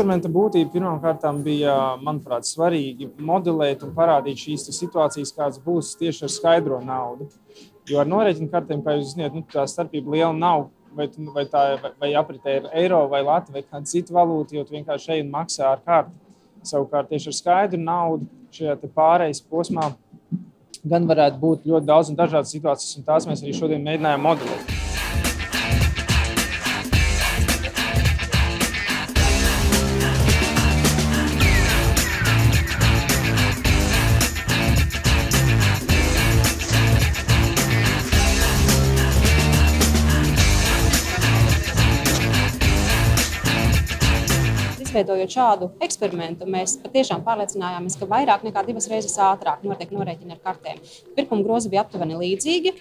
Eksperimenta būtība pirmkārtām bija, manuprāt, svarīgi modelēt un parādīt šīs situācijas, kādas būs tieši ar skaidro naudu. Jo ar norēķinu kartēm, kā jūs zināt, tā starpība liela nav. Vai apritē ir eiro vai lati vai kāda cita valūta, jo tu vienkārši ej un maksā ar karti. Savukārt tieši ar skaidru naudu šajā pārejas posmā gan varētu būt ļoti daudz un dažādas situācijas, un tās mēs arī šodien mēģinājām modelēt. Izveidojot šādu eksperimentu, mēs patiešām pārliecinājāmies, ka vairāk nekā 2 reizes ātrāk notiek norēķini ar kartēm. Pirkuma grozi bija aptuveni līdzīgi,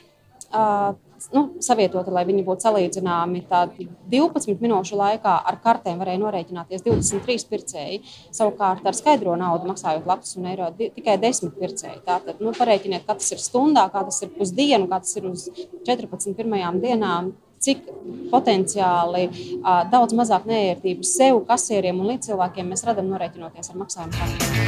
savietoti, lai viņi būtu salīdzināmi. 12 minūšu laikā ar kartēm varēja norēķināties 23 pircēji, savukārt ar skaidro naudu maksājot latus un eiro tikai 10 pircēji. Tātad, parēķiniet, kā tas ir stundā, kā tas ir pusdienu, kā tas ir uz 14 pirmajām dienām, cik potenciāli daudz mazāk neērtības sev, kasieriem un līdzcilvēkiem mēs radam norēķinoties ar maksājumu kartēm.